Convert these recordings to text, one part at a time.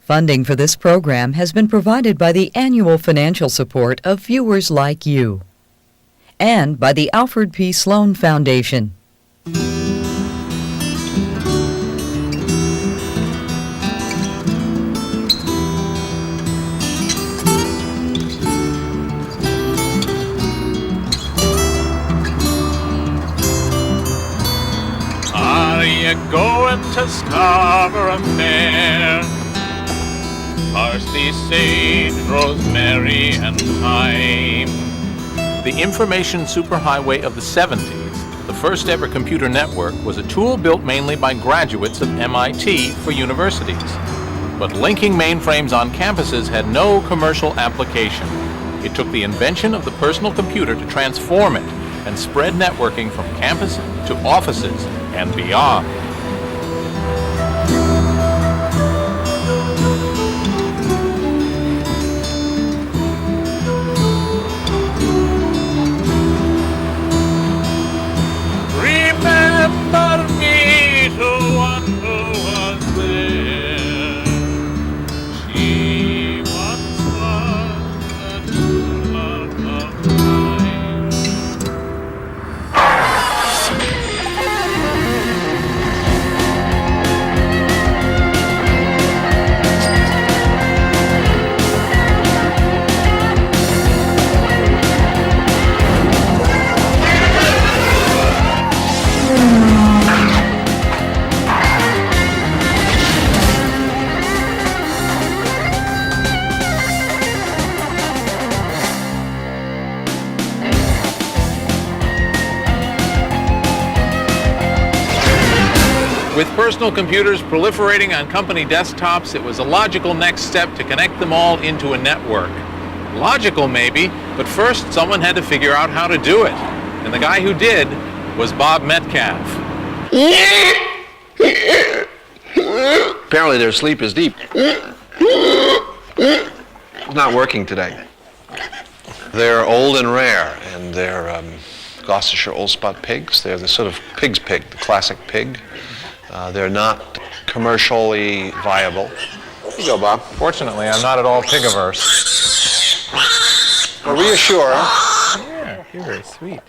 Funding for this program has been provided by the annual financial support of viewers like you and by the Alfred P. Sloan Foundation. Are you going to Scarborough Fair? Parsley, sage, rosemary, and thyme. The information superhighway of the 70s, the first ever computer network, was a tool built mainly by graduates of MIT for universities. But linking mainframes on campuses had no commercial application. It took the invention of the personal computer to transform it and spread networking from campus to offices and beyond. Remember me to one who was there. She once was the true love of mine. With personal computers proliferating on company desktops, it was a logical next step to connect them all into a network. Logical, maybe, but first someone had to figure out how to do it. And the guy who did was Bob Metcalfe. Apparently their sleep is deep. It's not working today. They're old and rare, and they're Gloucestershire Old Spot pigs. They're the sort of pig's pig, the classic pig. They're not commercially viable. Here you go, Bob. Fortunately, I'm not at all pig-averse. Well, reassure him. Yeah, you're very sweet.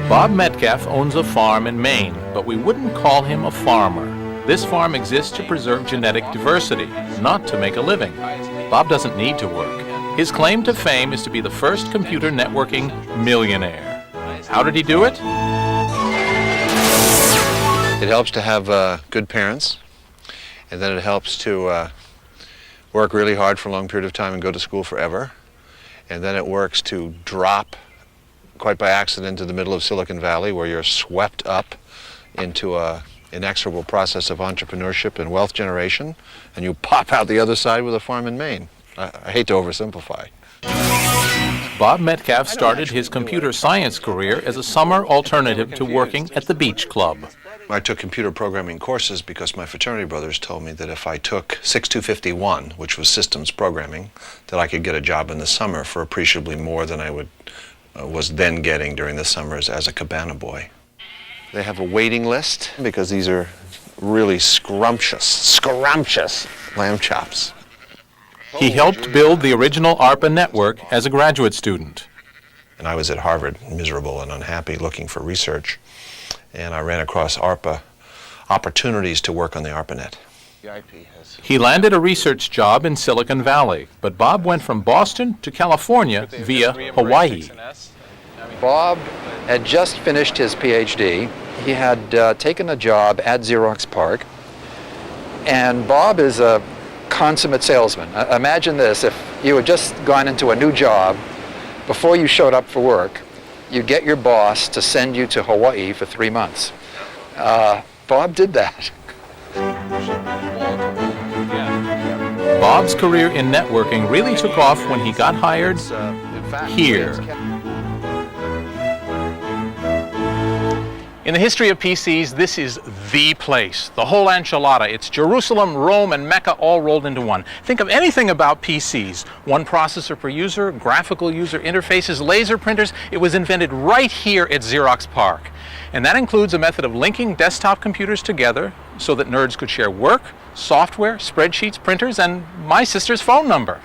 Bob Metcalfe owns a farm in Maine, but we wouldn't call him a farmer. This farm exists to preserve genetic diversity, not to make a living. Bob doesn't need to work. His claim to fame is to be the first computer networking millionaire. How did he do it? It helps to have good parents, and then it helps to work really hard for a long period of time and go to school forever. And then it works to drop quite by accident into the middle of Silicon Valley, where you're swept up into an inexorable process of entrepreneurship and wealth generation, and you pop out the other side with a farm in Maine. I hate to oversimplify. Bob Metcalfe started his computer science career as a summer alternative to working at the Beach Club. I took computer programming courses because my fraternity brothers told me that if I took 6251, which was systems programming, that I could get a job in the summer for appreciably more than I was then getting during the summers as a cabana boy. They have a waiting list because these are really scrumptious lamb chops. He helped build the original ARPA network as a graduate student. And I was at Harvard, miserable and unhappy, looking for research. And I ran across ARPA opportunities to work on the ARPANET. He landed a research job in Silicon Valley, but Bob went from Boston to California via Hawaii. Bob had just finished his PhD. He had taken a job at Xerox PARC. And Bob is a consummate salesman. Imagine this, if you had just gone into a new job, before you showed up for work, you get your boss to send you to Hawaii for 3 months. Bob did that. Bob's career in networking really took off when he got hired here. In the history of PCs, this is the place, the whole enchilada. It's Jerusalem, Rome, and Mecca all rolled into one. Think of anything about PCs. One processor per user, graphical user interfaces, laser printers. It was invented right here at Xerox PARC. And that includes a method of linking desktop computers together so that nerds could share work, software, spreadsheets, printers, and my sister's phone number.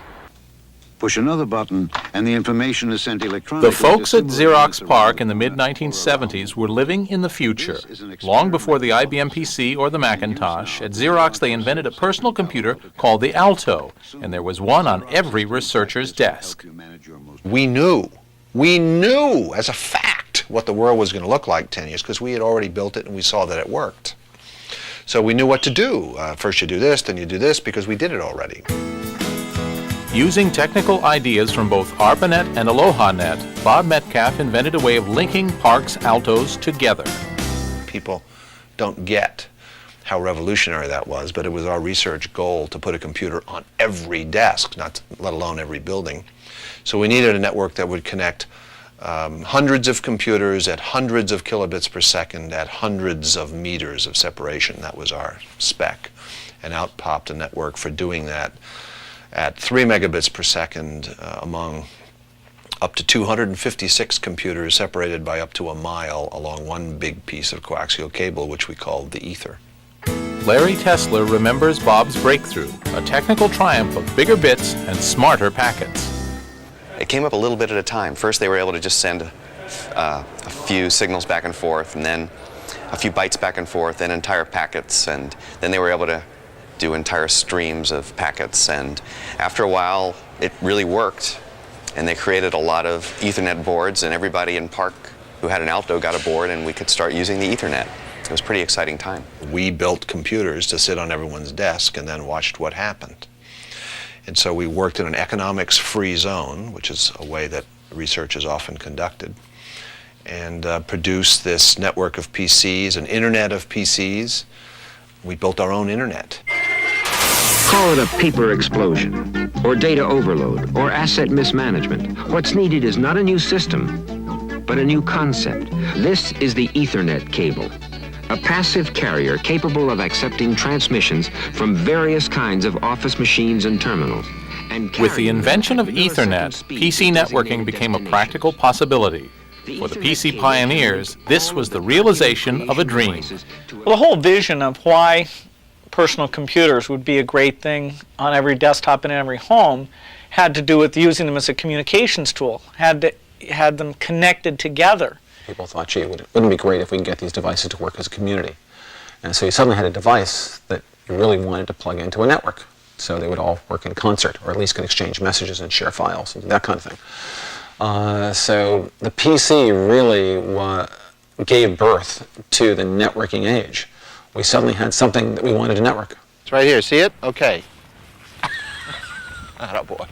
Push another button, and the information is sent electronically. The folks to at similar Xerox units PARC around in the the world. mid-1970s were living in the future. Long before the IBM PC or the Macintosh, at Xerox they invented a personal computer called the Alto, and there was one on every researcher's desk. We knew as a fact what the world was going to look like 10 years because we had already built it and we saw that it worked. So we knew what to do. First you do this, then you do this, because we did it already. Using technical ideas from both ARPANET and AlohaNet, Bob Metcalfe invented a way of linking PARC's Altos together. People don't get how revolutionary that was, but it was our research goal to put a computer on every desk, let alone every building. So we needed a network that would connect hundreds of computers at hundreds of kilobits per second at hundreds of meters of separation. That was our spec. And out popped a network for doing that at 3 megabits per second among up to 256 computers separated by up to a mile along one big piece of coaxial cable, which we called the ether. Larry Tesler remembers Bob's breakthrough, a technical triumph of bigger bits and smarter packets. It came up a little bit at a time. First they were able to just send a few signals back and forth, and then a few bytes back and forth, then entire packets, and then they were able to do entire streams of packets. And after a while it really worked, and they created a lot of Ethernet boards, and everybody in PARC who had an Alto got a board, and we could start using the Ethernet. It was a pretty exciting time. We built computers to sit on everyone's desk and then watched what happened. And so we worked in an economics-free zone, which is a way that research is often conducted, and produced this network of PCs, an internet of PCs. We built our own internet. Call it a paper explosion, or data overload, or asset mismanagement. What's needed is not a new system, but a new concept. This is the Ethernet cable, a passive carrier capable of accepting transmissions from various kinds of office machines and terminals. With the invention of Ethernet, PC networking became a practical possibility. For the PC pioneers, this was the realization of a dream. Well, the whole vision of why personal computers would be a great thing on every desktop in every home had to do with using them as a communications tool, had them connected together. People thought, gee, wouldn't it be great if we can get these devices to work as a community? And so you suddenly had a device that you really wanted to plug into a network, so they would all work in concert, or at least could exchange messages and share files, and that kind of thing. So the PC really gave birth to the networking age. We suddenly had something that we wanted to network. It's right here. See it? Okay. Attaboy.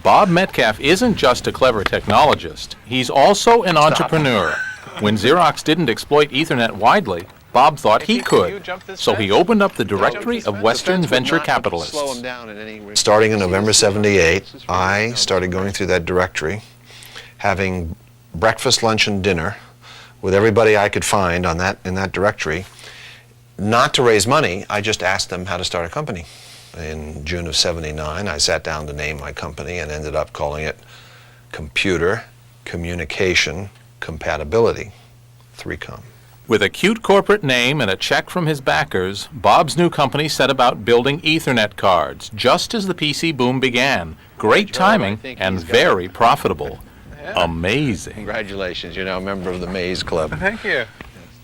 Bob Metcalfe isn't just a clever technologist. He's also an entrepreneur. When Xerox didn't exploit Ethernet widely, Bob thought he could. So he opened up the directory of Western venture capitalists. Starting in November '78, I started going through that directory, having breakfast, lunch, and dinner with everybody I could find in that directory. Not to raise money, I just asked them how to start a company. In June of '79, I sat down to name my company and ended up calling it Computer Communication Compatibility, 3Com. With a cute corporate name and a check from his backers, Bob's new company set about building Ethernet cards, just as the PC boom began. Great timing and very profitable. Amazing. Congratulations, you're now a member of the Maze Club. Thank you.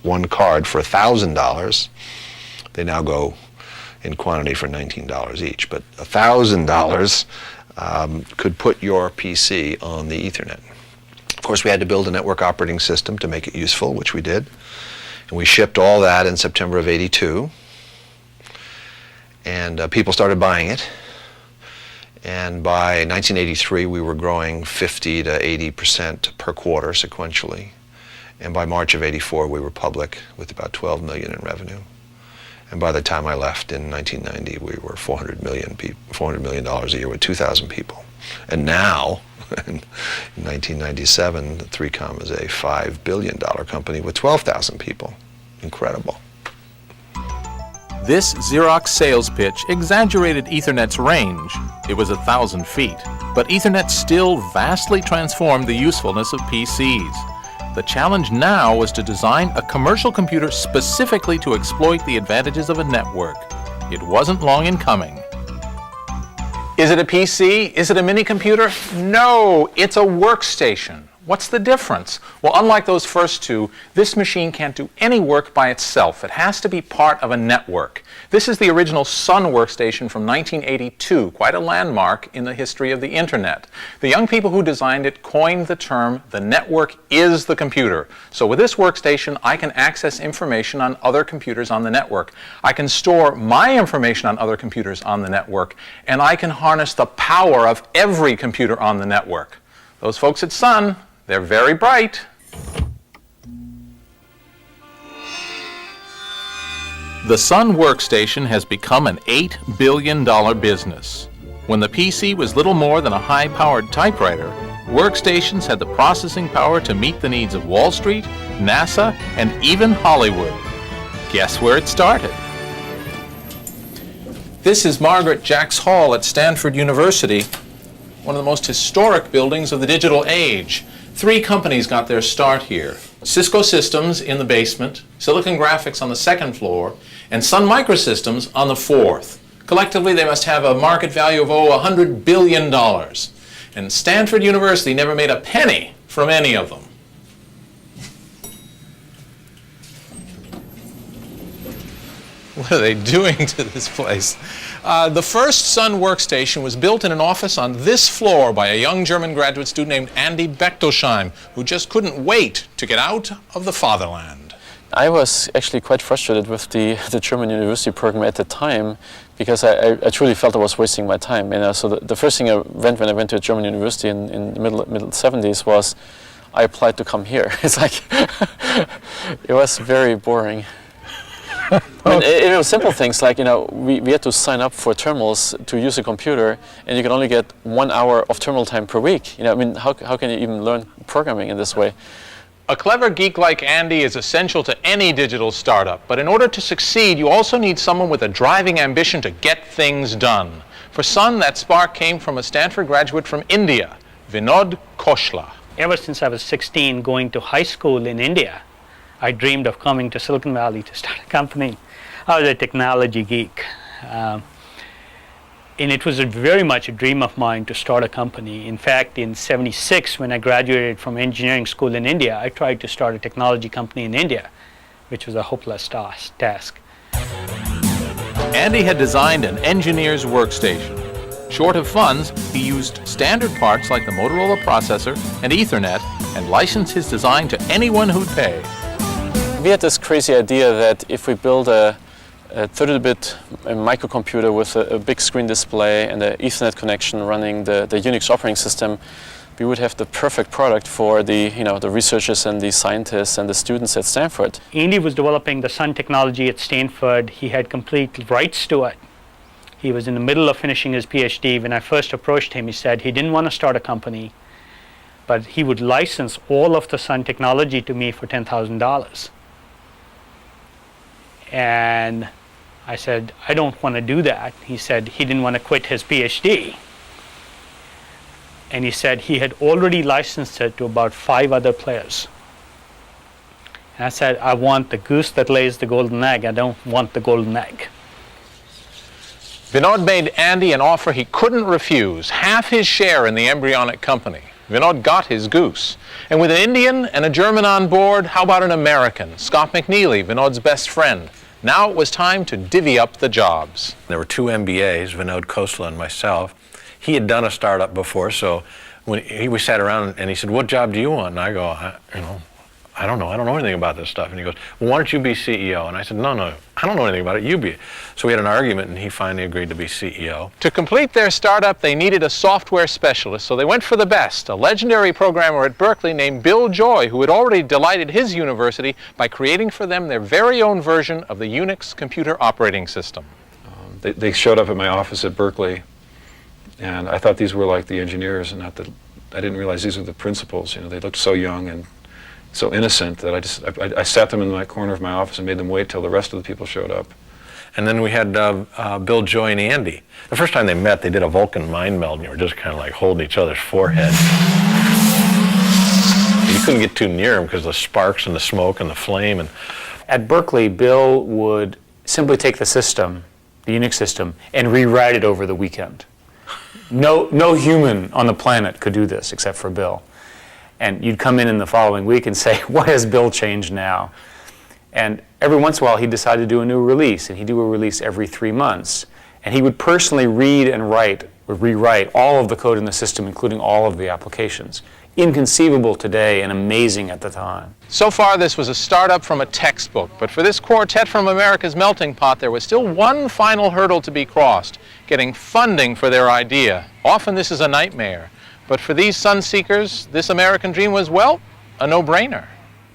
One card for $1,000. They now go in quantity for $19 each, but $1,000 could put your PC on the Ethernet. Of course, we had to build a network operating system to make it useful, which we did. And we shipped all that in September of '82. And people started buying it. And by 1983, we were growing 50 to 80% per quarter sequentially. And by March of '84, we were public with about $12 million in revenue. And by the time I left in 1990, we were $400 million a year with 2,000 people. And now In 1997, 3Com is a $5 billion company with 12,000 people. Incredible. This Xerox sales pitch exaggerated Ethernet's range. It was 1,000 feet. But Ethernet still vastly transformed the usefulness of PCs. The challenge now was to design a commercial computer specifically to exploit the advantages of a network. It wasn't long in coming. Is it a PC? Is it a mini computer? No, it's a workstation. What's the difference? Well, unlike those first two, this machine can't do any work by itself. It has to be part of a network. This is the original Sun workstation from 1982, quite a landmark in the history of the Internet. The young people who designed it coined the term, the network is the computer. So with this workstation, I can access information on other computers on the network. I can store my information on other computers on the network, and I can harness the power of every computer on the network. Those folks at Sun, they're very bright. The Sun workstation has become an $8 billion business. When the PC was little more than a high-powered typewriter, workstations had the processing power to meet the needs of Wall Street, NASA, and even Hollywood. Guess where it started? This is Margaret Jacks Hall at Stanford University, one of the most historic buildings of the digital age. 3 companies got their start here. Cisco Systems in the basement, Silicon Graphics on the 2nd floor, and Sun Microsystems on the 4th. Collectively, they must have a market value of, $100 billion. And Stanford University never made a penny from any of them. What are they doing to this place? The first Sun workstation was built in an office on this floor by a young German graduate student named Andy Bechtolsheim, who just couldn't wait to get out of the fatherland. I was actually quite frustrated with the German university program at the time, because I truly felt I was wasting my time. So the first thing when I went to a German university in the middle 70s was I applied to come here. It's like, it was very boring. It was simple things like, we had to sign up for terminals to use a computer, and you can only get 1 hour of terminal time per week. How can you even learn programming in this way? A clever geek like Andy is essential to any digital startup, but in order to succeed, you also need someone with a driving ambition to get things done. For Sun, that spark came from a Stanford graduate from India, Vinod Khosla. Ever since I was 16, going to high school in India, I dreamed of coming to Silicon Valley to start a company. I was a technology geek. And it was very much a dream of mine to start a company. In fact, in '76, when I graduated from engineering school in India, I tried to start a technology company in India, which was a hopeless task. Andy had designed an engineer's workstation. Short of funds, he used standard parts like the Motorola processor and Ethernet and licensed his design to anyone who'd pay. We had this crazy idea that if we build a 32-bit microcomputer with a big screen display and an Ethernet connection running the Unix operating system, we would have the perfect product for the researchers and the scientists and the students at Stanford. Andy was developing the Sun technology at Stanford. He had complete rights to it. He was in the middle of finishing his PhD. When I first approached him, he said he didn't want to start a company, but he would license all of the Sun technology to me for $10,000. And I said, I don't want to do that. He said he didn't want to quit his PhD. And he said he had already licensed it to about 5 other players. And I said, I want the goose that lays the golden egg. I don't want the golden egg. Vinod made Andy an offer he couldn't refuse, half his share in the embryonic company. Vinod got his goose. And with an Indian and a German on board, how about an American, Scott McNeely, Vinod's best friend? Now it was time to divvy up the jobs. There were 2 MBAs, Vinod Khosla and myself. He had done a startup before, so when we sat around and he said, what job do you want? And I go, I don't know anything about this stuff. And he goes, well, why don't you be CEO? And I said, no, I don't know anything about it, you be it. So we had an argument and he finally agreed to be CEO. To complete their startup, they needed a software specialist, so they went for the best, a legendary programmer at Berkeley named Bill Joy, who had already delighted his university by creating for them their very own version of the Unix computer operating system. They showed up at my office at Berkeley, and I thought these were like the engineers and not the I didn't realize these were the principals. You know, they looked so young and so innocent that I sat them in my corner of my office and made them wait till the rest of the people showed up. And then we had Bill, Joy, and Andy. The first time they met, they did a Vulcan mind meld, and you were just kind of like holding each other's foreheads. You couldn't get too near them because of the sparks and the smoke and the flame. And at Berkeley, Bill would simply take the system, the Unix system, and rewrite it over the weekend. No human on the planet could do this except for Bill. And you'd come in the following week and say, what has Bill changed now? And every once in a while, he'd decide to do a new release, and he'd do a release every 3 months. And he would personally read and rewrite all of the code in the system, including all of the applications. Inconceivable today and amazing at the time. So far, this was a startup from a textbook, but for this quartet from America's melting pot, there was still one final hurdle to be crossed: getting funding for their idea. Often this is a nightmare, but for these sun seekers, this American dream was, well, a no-brainer.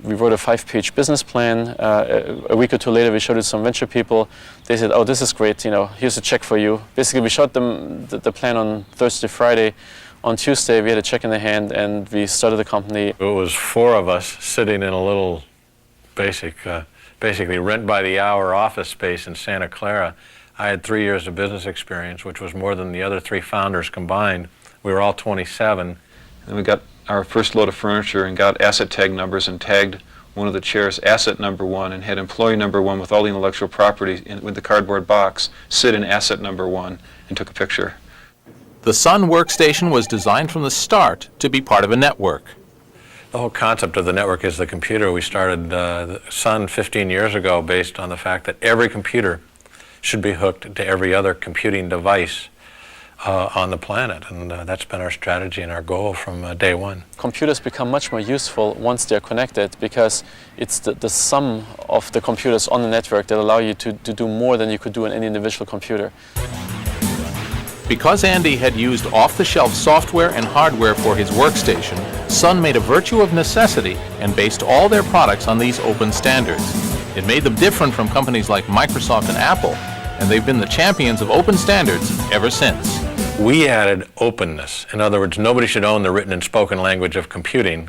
We wrote a 5-page business plan. A week or two later, we showed it to some venture people. They said, oh, this is great, you know, here's a check for you. Basically, we showed them the plan on Thursday, Friday. On Tuesday, we had a check in the hand, and we started the company. it was 4 of us sitting in a little basically rent-by-the-hour office space in Santa Clara. I had 3 years of business experience, which was more than the other 3 founders combined. We were all 27. And we got our first load of furniture and got asset tag numbers and tagged one of the chairs asset number 1 and had employee number 1 with all the intellectual property with the cardboard box sit in asset number 1 and took a picture. The Sun workstation was designed from the start to be part of a network. The whole concept of the network is the computer. We started the Sun 15 years ago based on the fact that every computer should be hooked to every other computing device on the planet, and that's been our strategy and our goal from day one. Computers become much more useful once they're connected, because it's the sum of the computers on the network that allow you to do more than you could do on any individual computer. Because Andy had used off-the-shelf software and hardware for his workstation, Sun made a virtue of necessity and based all their products on these open standards. It made them different from companies like Microsoft and Apple, and they've been the champions of open standards ever since. We added openness. In other words, nobody should own the written and spoken language of computing in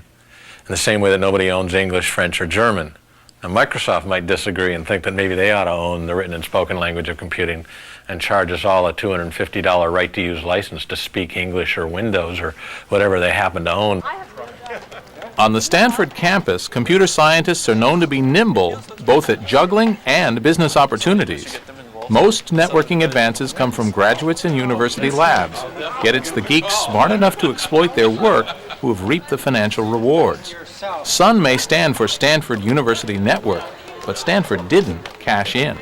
the same way that nobody owns English, French, or German. Now, Microsoft might disagree and think that maybe they ought to own the written and spoken language of computing and charge us all a $250 right-to-use license to speak English or Windows or whatever they happen to own. On the Stanford campus, computer scientists are known to be nimble, both at juggling and business opportunities. Most networking advances come from graduates in university labs, yet it's the geeks smart enough to exploit their work who have reaped the financial rewards. Sun may stand for Stanford University Network, but Stanford didn't cash in.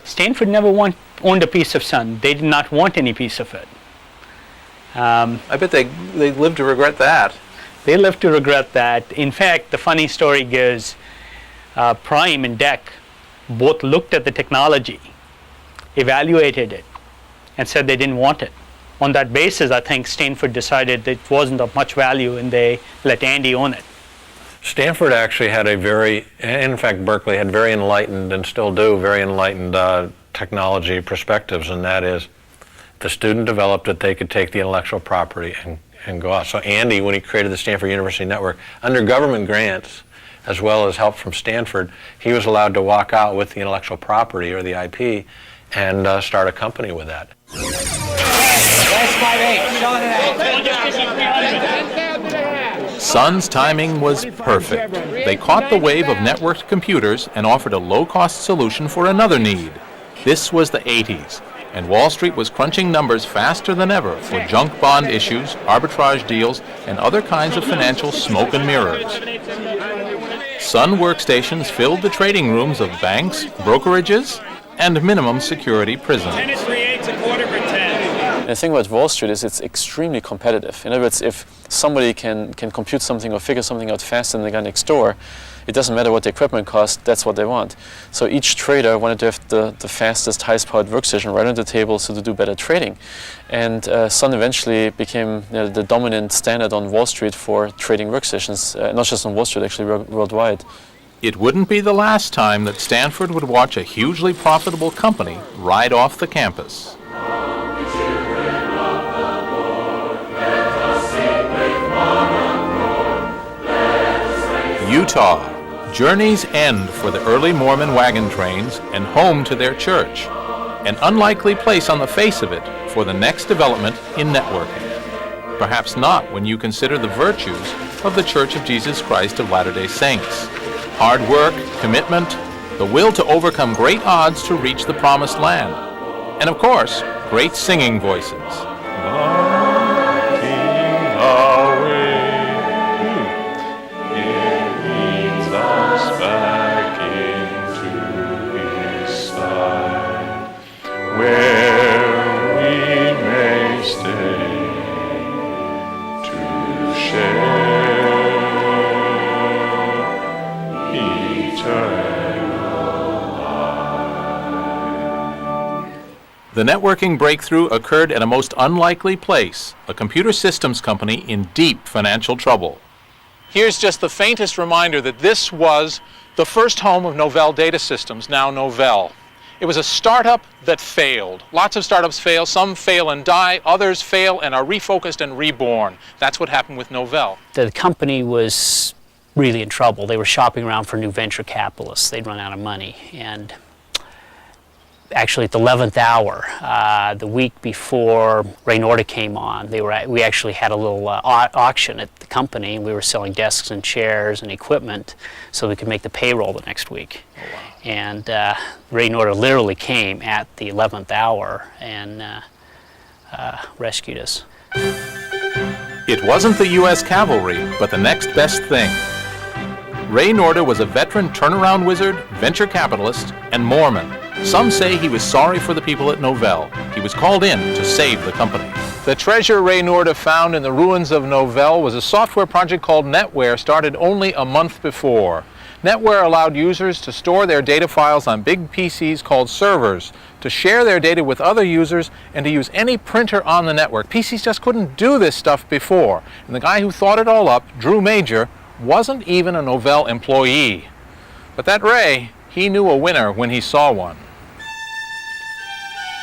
Stanford never owned a piece of Sun. They did not want any piece of it. I bet they live to regret that. They live to regret that. In fact, the funny story goes, Prime and DEC both looked at the technology, evaluated it, and said they didn't want it. On that basis, I think Stanford decided that it wasn't of much value, and they let Andy own it. Stanford actually had in fact Berkeley had very enlightened, and still do, very enlightened technology perspectives, and that is, the student developed it, they could take the intellectual property and go out. So Andy, when he created the Stanford University Network, under government grants, as well as help from Stanford, he was allowed to walk out with the intellectual property, or the IP, and start a company with that. Sun's timing was perfect. They caught the wave of networked computers and offered a low-cost solution for another need. This was the 80s, and Wall Street was crunching numbers faster than ever for junk bond issues, arbitrage deals, and other kinds of financial smoke and mirrors. Sun workstations filled the trading rooms of banks, brokerages, and minimum security prisons. The thing about Wall Street is it's extremely competitive. In other words, if somebody can compute something or figure something out faster than the guy next door, it doesn't matter what the equipment costs, that's what they want. So each trader wanted to have the fastest, highest powered workstation right on the table so to do better trading. And Sun eventually became the dominant standard on Wall Street for trading workstations, not just on Wall Street, actually worldwide. It wouldn't be the last time that Stanford would watch a hugely profitable company ride off the campus. Utah, journey's end for the early Mormon wagon trains and home to their church. An unlikely place on the face of it for the next development in networking. Perhaps not when you consider the virtues of the Church of Jesus Christ of Latter-day Saints. Hard work, commitment, the will to overcome great odds to reach the promised land. And of course, great singing voices. The networking breakthrough occurred at a most unlikely place, a computer systems company in deep financial trouble. Here's just the faintest reminder that this was the first home of Novell Data Systems, now Novell. It was a startup that failed. Lots of startups fail. Some fail and die. Others fail and are refocused and reborn. That's what happened with Novell. The company was really in trouble. They were shopping around for new venture capitalists. They'd run out of money. And actually at the 11th hour, the week before Ray Norda came on, we actually had a little auction at the company, and we were selling desks and chairs and equipment so we could make the payroll the next week. Oh, wow. And Ray Norda literally came at the 11th hour and rescued us. It wasn't the U.S. cavalry, but the next best thing. Ray Norda was a veteran turnaround wizard, venture capitalist, and Mormon. Some say he was sorry for the people at Novell. He was called in to save the company. The treasure Ray Norda found in the ruins of Novell was a software project called NetWare, started only a month before. NetWare allowed users to store their data files on big PCs called servers, to share their data with other users, and to use any printer on the network. PCs just couldn't do this stuff before. And the guy who thought it all up, Drew Major, wasn't even a Novell employee. But that Ray, he knew a winner when he saw one.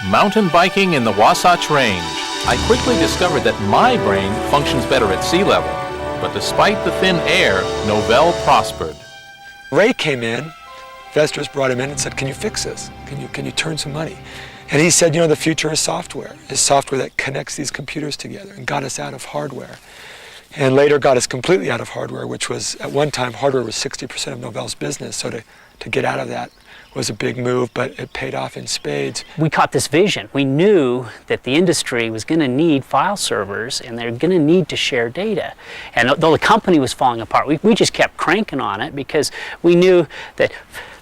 Mountain biking in the Wasatch Range, I quickly discovered that my brain functions better at sea level. But despite the thin air, Novell prospered. Ray came in, investors brought him in and said, can you fix this? Can you turn some money? And he said, the future is software. It's software that connects these computers together, and got us out of hardware. And later got us completely out of hardware, which was, at one time, hardware was 60% of Novell's business. So to get out of that was a big move, but it paid off in spades. We caught this vision. We knew that the industry was going to need file servers, and they're going to need to share data. And though the company was falling apart, we just kept cranking on it because we knew that,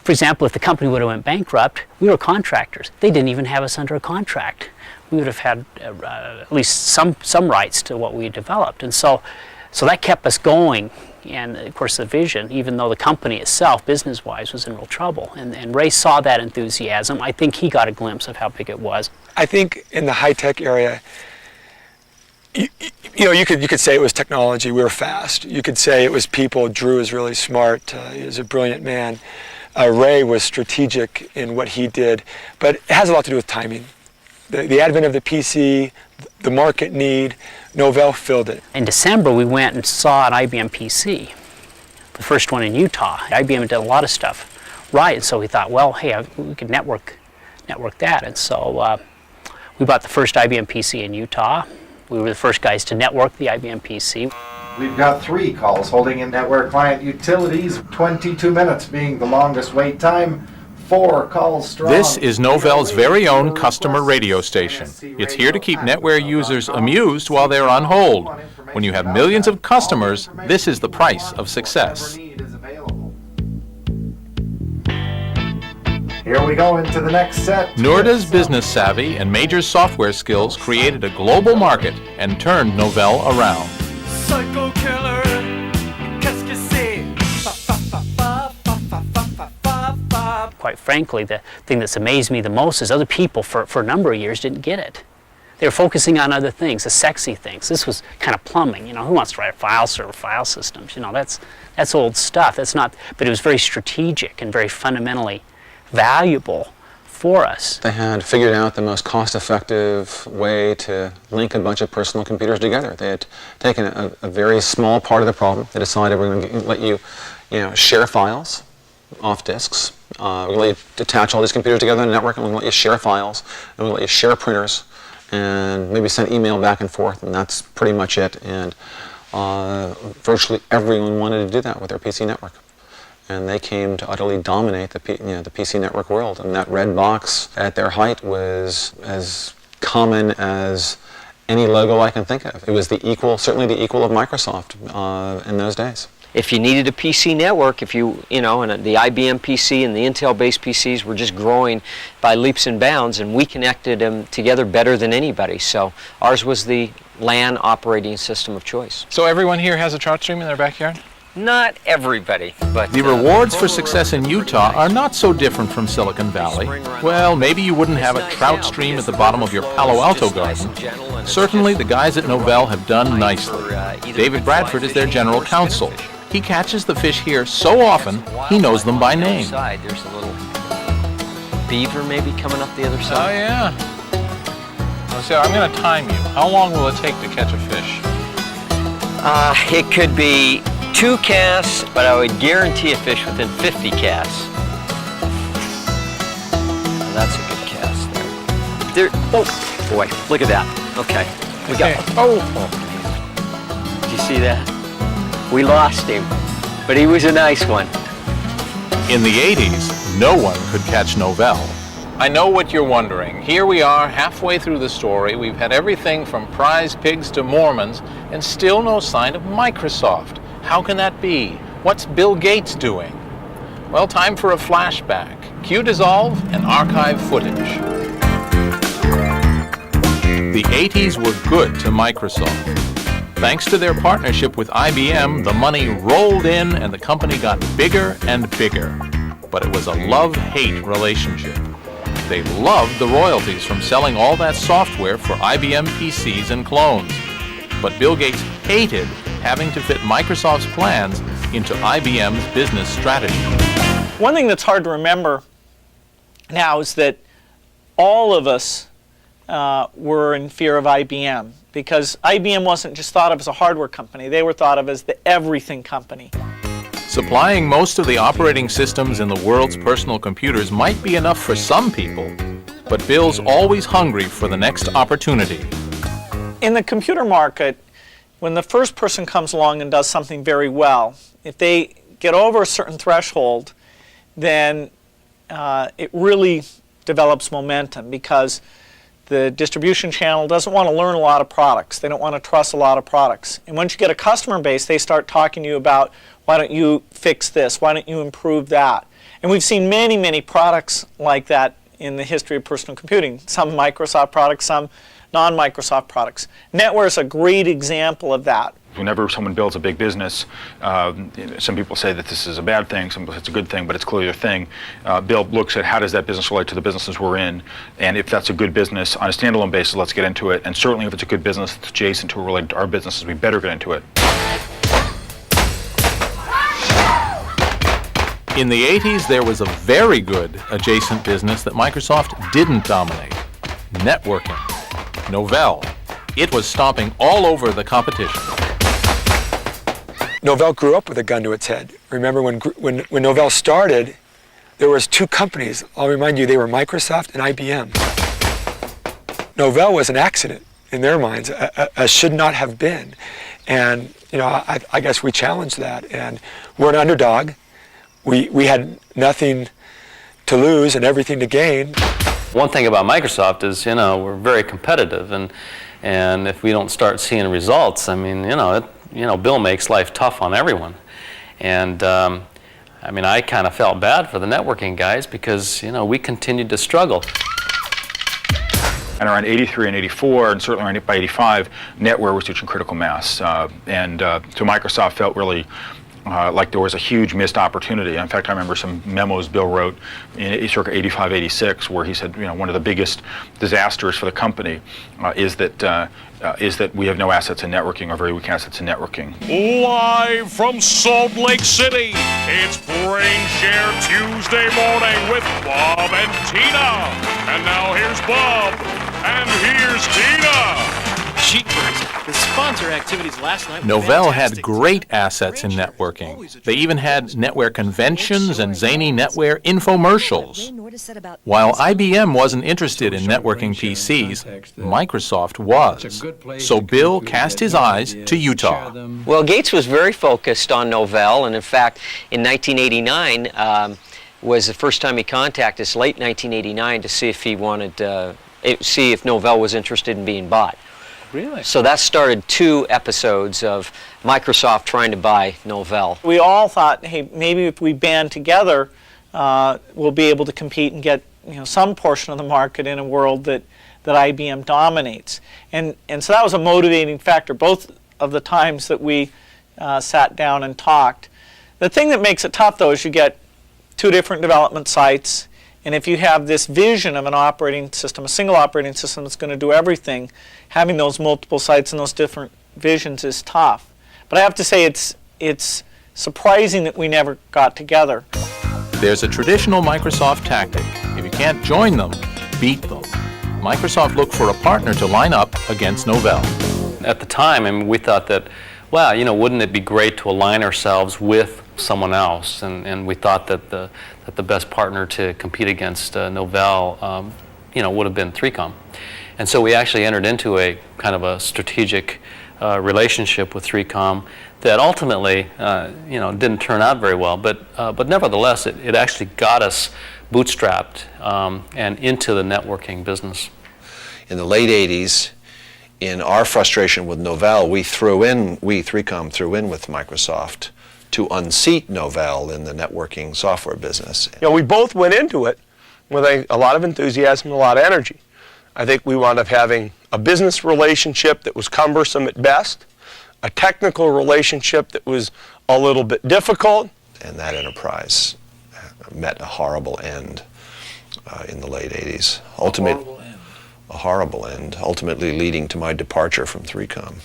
for example, if the company would have went bankrupt, we were contractors. They didn't even have us under a contract. We would have had at least some rights to what we had developed. And so that kept us going. And of course the vision, even though the company itself, business-wise, was in real trouble. And Ray saw that enthusiasm. I think he got a glimpse of how big it was. I think in the high-tech area, you could say it was technology, we were fast. You could say it was people, Drew is really smart, he was a brilliant man. Ray was strategic in what he did, but it has a lot to do with timing. The advent of the PC, the market need, Novell filled it. In December, we went and saw an IBM PC, the first one in Utah. IBM did a lot of stuff right, and so we thought, well, hey, we could network that. And so we bought the first IBM PC in Utah. We were the first guys to network the IBM PC. We've got 3 calls holding in network client utilities, 22 minutes being the longest wait time. 4 calls strong. This is Novell's very own customer radio station. It's here to keep NetWare users amused while they're on hold. When you have millions of customers, this is the price of success. Here we go into the next set. Norda's business savvy and Major's software skills created a global market and turned Novell around. Psycho killer, qu'est-ce que c'est? Quite frankly, the thing that's amazed me the most is other people for a number of years didn't get it. They were focusing on other things, the sexy things. This was kind of plumbing, who wants to write a file server, file systems? That's old stuff. That's not, but it was very strategic and very fundamentally valuable for us. They had figured out the most cost-effective way to link a bunch of personal computers together. They had taken a very small part of the problem. They decided we're going to let you, share files off disks. We're going to let you attach all these computers together on the network, and we're going to let you share files, and we're going to let you share printers, and maybe send email back and forth, and that's pretty much it. And virtually everyone wanted to do that with their PC network. And they came to utterly dominate the PC network world. And that red box at their height was as common as any logo I can think of. It was certainly the equal of Microsoft in those days. If you needed a PC network, and the IBM PC and the Intel-based PCs were just growing by leaps and bounds, and we connected them together better than anybody. So ours was the LAN operating system of choice. So everyone here has a trout stream in their backyard? Not everybody, but... The rewards for success in Utah are not so different from Silicon Valley. Well, maybe you wouldn't have a trout stream at the bottom of your Palo Alto garden. Certainly, the guys at Novell have done nicely. David Bradford is their general counsel. He catches the fish here so often, he knows them by name. There's a little beaver maybe coming up the other side. Oh, yeah. So I'm going to time you. How long will it take to catch a fish? It could be 2 casts, but I would guarantee a fish within 50 casts. Well, that's a good cast there. Oh, boy, look at that. Okay, we got. Did you see that? We lost him, but he was a nice one. In the 80s, no one could catch Novell. I know what you're wondering. Here we are, halfway through the story. We've had everything from prize pigs to Mormons, and still no sign of Microsoft. How can that be? What's Bill Gates doing? Well, time for a flashback. Cue dissolve and archive footage. The 80s were good to Microsoft. Thanks to their partnership with IBM, the money rolled in and the company got bigger and bigger. But it was a love-hate relationship. They loved the royalties from selling all that software for IBM PCs and clones. But Bill Gates hated having to fit Microsoft's plans into IBM's business strategy. One thing that's hard to remember now is that all of us were in fear of IBM, because IBM wasn't just thought of as a hardware company, they were thought of as the everything company. Supplying most of the operating systems in the world's personal computers might be enough for some people, but Bill's always hungry for the next opportunity. In the computer market, when the first person comes along and does something very well, if they get over a certain threshold, then it really develops momentum, because the distribution channel doesn't want to learn a lot of products. They don't want to trust a lot of products. And once you get a customer base, they start talking to you about, why don't you fix this? Why don't you improve that? And we've seen many, many products like that in the history of personal computing. Some Microsoft products, some non-Microsoft products. NetWare is a great example of that. Whenever someone builds a big business, some people say that this is a bad thing, some people say it's a good thing, but it's clearly a thing. Bill looks at how does that business relate to the businesses we're in, and if that's a good business on a standalone basis, let's get into it. And certainly if it's a good business that's adjacent to or related to our businesses, we better get into it. In the 80s, there was a very good adjacent business that Microsoft didn't dominate: networking. Novell. It was stomping all over the competition. Novell grew up with a gun to its head. Remember when Novell started, there was 2 companies. I'll remind you, they were Microsoft and IBM. Novell was an accident in their minds, a should not have been. And I guess we challenged that, and we're an underdog. We had nothing to lose and everything to gain. One thing about Microsoft is, we're very competitive, and if we don't start seeing results, I mean, Bill makes life tough on everyone. And I kind of felt bad for the networking guys, because, we continued to struggle. And around 83 and 84, and certainly by 85, NetWare was reaching critical mass. So Microsoft felt really like there was a huge missed opportunity. In fact, I remember some memos Bill wrote in circa 85, 86, where he said, one of the biggest disasters for the company is that we have no assets in networking, or very weak assets in networking. Live from Salt Lake City, it's BrainShare Tuesday morning with Bob and Tina. And now here's Bob, and here's Tina. Cheapers. The sponsor activities last night were Novell fantastic. had great assets in networking. They even had NetWare conventions and zany NetWare infomercials. While IBM wasn't interested in networking PCs, Microsoft was. So Bill cast his eyes to Utah. Well, Gates was very focused on Novell, and in fact, in 1989 was the first time he contacted us, late 1989, to see if he wanted, see if Novell was interested in being bought. Really? So that started 2 episodes of Microsoft trying to buy Novell. We all thought, hey, maybe if we band together, we'll be able to compete and get some portion of the market in a world that IBM dominates. And so that was a motivating factor, both of the times that we sat down and talked. The thing that makes it tough, though, is you get 2 different development sites, and if you have this vision of an operating system, a single operating system that's going to do everything, having those multiple sites and those different visions is tough. But I have to say it's surprising that we never got together. There's a traditional Microsoft tactic. If you can't join them, beat them. Microsoft looked for a partner to line up against Novell. At the time, we thought that, wow, wouldn't it be great to align ourselves with someone else? And we thought that the best partner to compete against Novell, would have been 3Com. And so we actually entered into a kind of a strategic relationship with 3Com that ultimately, didn't turn out very well. But nevertheless, it actually got us bootstrapped and into the networking business. In the late 80s, in our frustration with Novell, we 3Com threw in with Microsoft to unseat Novell in the networking software business. We both went into it with a lot of enthusiasm and a lot of energy. I think we wound up having a business relationship that was cumbersome at best, a technical relationship that was a little bit difficult. And that enterprise met a horrible end in the late 80s. A horrible end, ultimately leading to my departure from 3Com.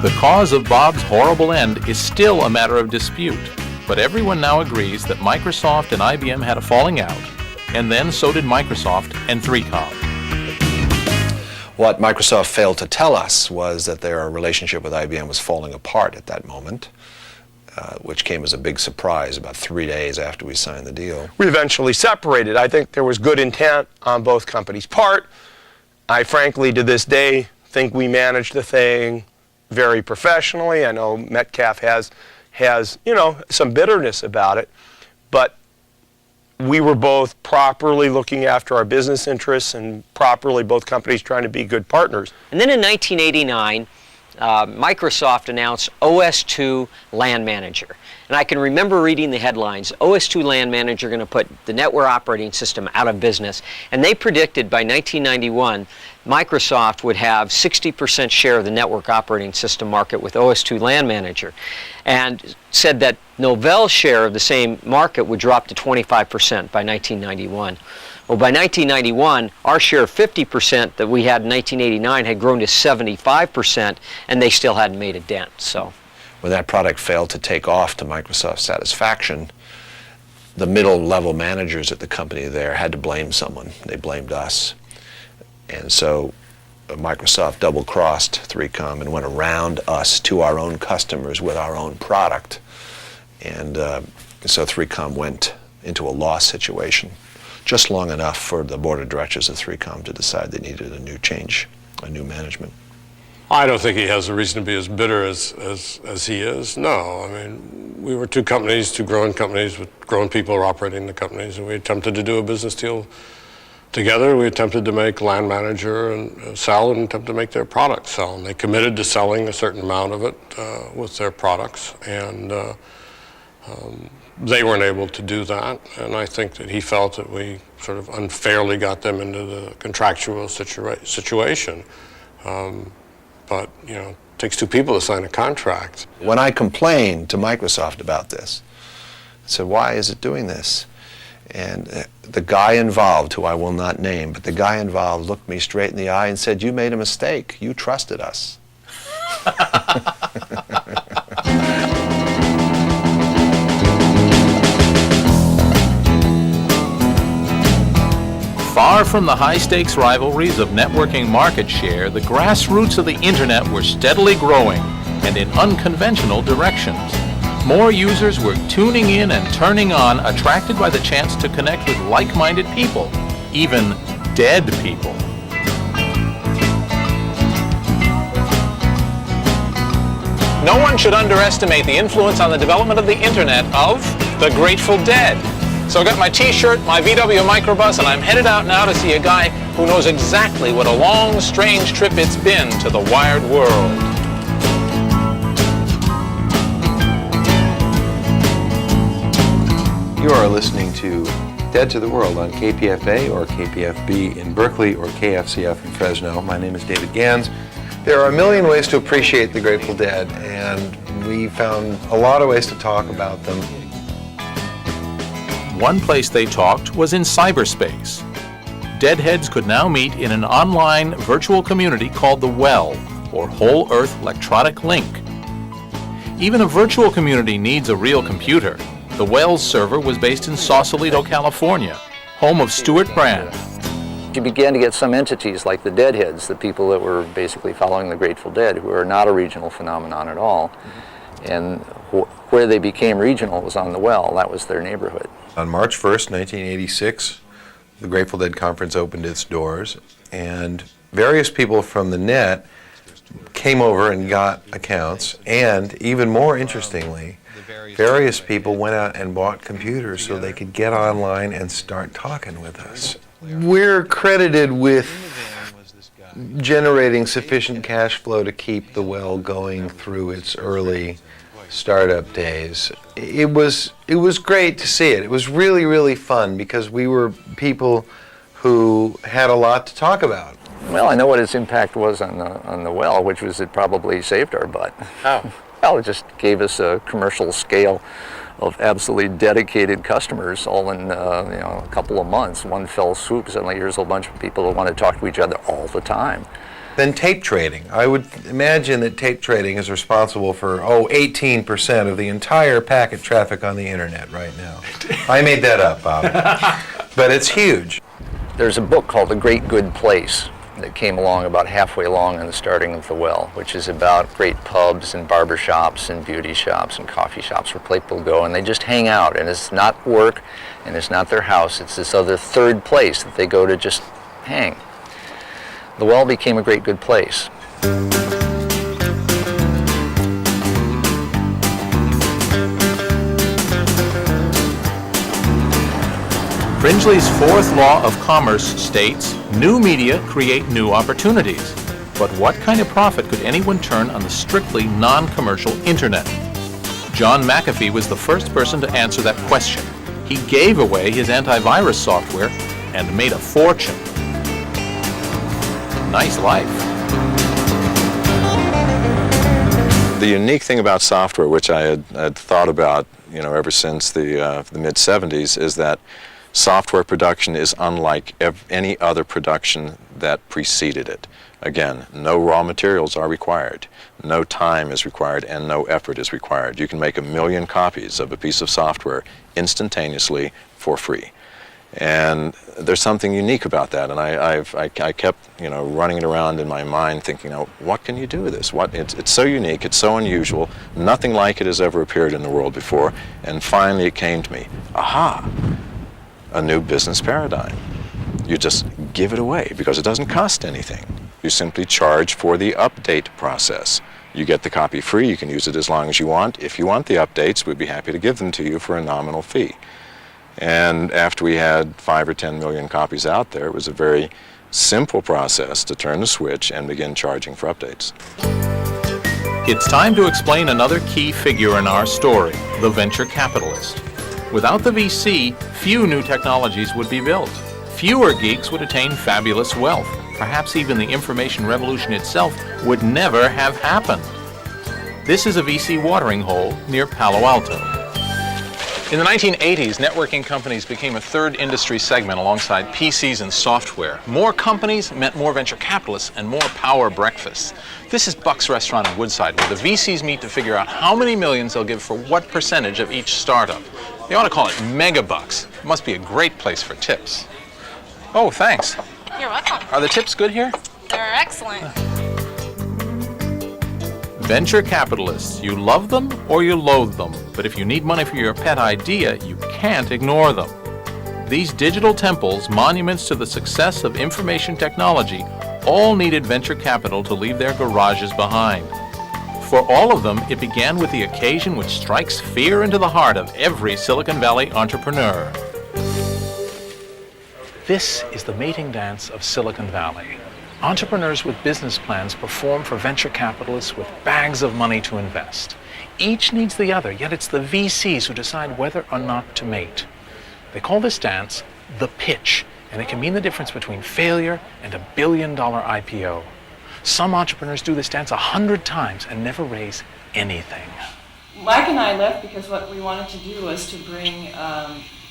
The cause of Bob's horrible end is still a matter of dispute, but everyone now agrees that Microsoft and IBM had a falling out, and then so did Microsoft and 3Com. What Microsoft failed to tell us was that their relationship with IBM was falling apart at that moment, which came as a big surprise about 3 days after we signed the deal. We eventually separated. I think there was good intent on both companies' part. I frankly, to this day, think we managed the thing very professionally. I know Metcalf has some bitterness about it, but we were both properly looking after our business interests and properly both companies trying to be good partners. And then in 1989, Microsoft announced OS/2 LAN Manager. And I can remember reading the headlines, OS/2 LAN Manager going to put the NetWare operating system out of business. And they predicted by 1991, Microsoft would have 60% share of the network operating system market with OS/2 LAN Manager, and said that Novell's share of the same market would drop to 25% by 1991. Well, by 1991, our share of 50% that we had in 1989 had grown to 75%, and they still hadn't made a dent. So, when that product failed to take off to Microsoft's satisfaction, the middle-level managers at the company there had to blame someone. They blamed us. And so Microsoft double-crossed 3Com and went around us to our own customers with our own product. And so 3Com went into a loss situation, just long enough for the board of directors of 3Com to decide they needed a new change, a new management. I don't think he has a reason to be as bitter as he is. No, I mean, we were 2 companies, 2 growing companies with growing people operating the companies, and we attempted to do a business deal together. We attempted to make LAN Manager and sell, and attempt to make their products sell. And they committed to selling a certain amount of it with their products, and they weren't able to do that. And I think that he felt that we sort of unfairly got them into the contractual situation. but, you know, it takes two people to sign a contract. When I complained to Microsoft about this, I said, why is it doing this? And the guy involved, who I will not name, but the guy involved looked me straight in the eye and said, you made a mistake. You trusted us. Far from the high-stakes rivalries of networking market share, the grassroots of the internet were steadily growing and in unconventional directions. More users were tuning in and turning on, attracted by the chance to connect with like-minded people, even dead people. No one should underestimate the influence on the development of the internet of the Grateful Dead. So I got my t-shirt, my VW microbus, and I'm headed out now to see a guy who knows exactly what a long, strange trip it's been to the wired world. You are listening to Dead to the World on KPFA or KPFB in Berkeley or KFCF in Fresno. My name is David Gans. There are a million ways to appreciate the Grateful Dead, and we found a lot of ways to talk about them. One place they talked was in cyberspace. Deadheads could now meet in an online virtual community called The Well, or Whole Earth Electronic Link. Even a virtual community needs a real computer. The Well's server was based in Sausalito, California, home of Stuart Brand. You began to get some entities like the Deadheads, the people that were basically following the Grateful Dead, who are not a regional phenomenon at all. And where they became regional was on the Well. That was their neighborhood. On March 1st, 1986, the Grateful Dead Conference opened its doors, and various people from the net came over and got accounts, and even more interestingly, various people went out and bought computers so they could get online and start talking with us. We're credited with generating sufficient cash flow to keep the Well going through its early startup days. It was great to see it. It was really, really fun because we were people who had a lot to talk about. Well, I know what its impact was on the Well, which was it probably saved our butt. How? Well, it just gave us a commercial scale of absolutely dedicated customers all in a couple of months. One fell swoop. Suddenly here's a bunch of people that want to talk to each other all the time. Then tape trading. I would imagine that tape trading is responsible for 18% of the entire packet traffic on the internet right now. I made that up, Bob. But it's huge. There's a book called The Great Good Place that came along about halfway along in the starting of the Well, which is about great pubs and barber shops and beauty shops and coffee shops where people go and they just hang out, and it's not work and it's not their house, it's this other third place that they go to just hang. The Well became a great good place. Fringley's fourth law of commerce states, new media create new opportunities. But what kind of profit could anyone turn on the strictly non-commercial internet? John McAfee was the first person to answer that question. He gave away his antivirus software and made a fortune. Nice life. The unique thing about software, which I had thought about, ever since the mid-'70s, is that software production is unlike any other production that preceded it. Again, no raw materials are required, no time is required, and no effort is required. You can make 1 million copies of a piece of software instantaneously for free. And there's something unique about that, and I kept running it around in my mind thinking, what can you do with this? It's so unique, it's so unusual, nothing like it has ever appeared in the world before, and finally it came to me, aha, a new business paradigm. You just give it away because it doesn't cost anything. You simply charge for the update process. You get the copy free, you can use it as long as you want. If you want the updates, we'd be happy to give them to you for a nominal fee. And after we had 5 or 10 million copies out there, it was a very simple process to turn the switch and begin charging for updates. It's time to explain another key figure in our story, the venture capitalist. Without the VC, few new technologies would be built. Fewer geeks would attain fabulous wealth. perhaps even the information revolution itself, would never have happened. This is a VC watering hole near Palo Alto. In the 1980s, networking companies became a third industry segment alongside PCs and software. More companies meant more venture capitalists and more power breakfasts. This is Buck's Restaurant in Woodside, where the VCs meet to figure out how many millions they'll give for what percentage of each startup. They ought to call it Mega Bucks. It must be a great place for tips. Oh, thanks. You're welcome. Are the tips good here? They're excellent. Venture capitalists, you love them or you loathe them, but if you need money for your pet idea, you can't ignore them. These digital temples, monuments to the success of information technology, all needed venture capital to leave their garages behind. For all of them, it began with the occasion which strikes fear into the heart of every Silicon Valley entrepreneur. This is the mating dance of Silicon Valley. Entrepreneurs with business plans perform for venture capitalists with bags of money to invest. Each needs the other, yet it's the VCs who decide whether or not to mate. They call this dance the pitch, and it can mean the difference between failure and $1 billion IPO. Some entrepreneurs do this dance 100 times and never raise anything. Mike and I left because what we wanted to do was to bring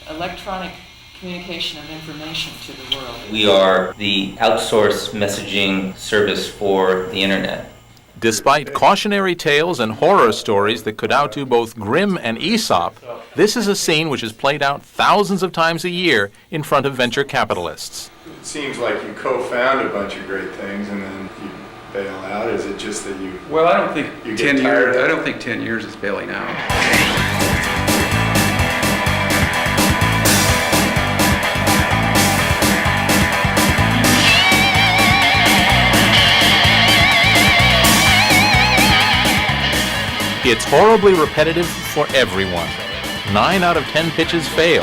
electronic communication of information to the world. We are the outsourced messaging service for the internet. Despite cautionary tales and horror stories that could outdo both Grimm and Aesop, this is a scene which is played out thousands of times a year in front of venture capitalists. It seems like you co-found a bunch of great things and then you bail out. Is it just that you? Well, I don't think you 10 get tired years. of it? I don't think 10 years is bailing out. It's horribly repetitive for everyone. 9 out of 10 pitches fail.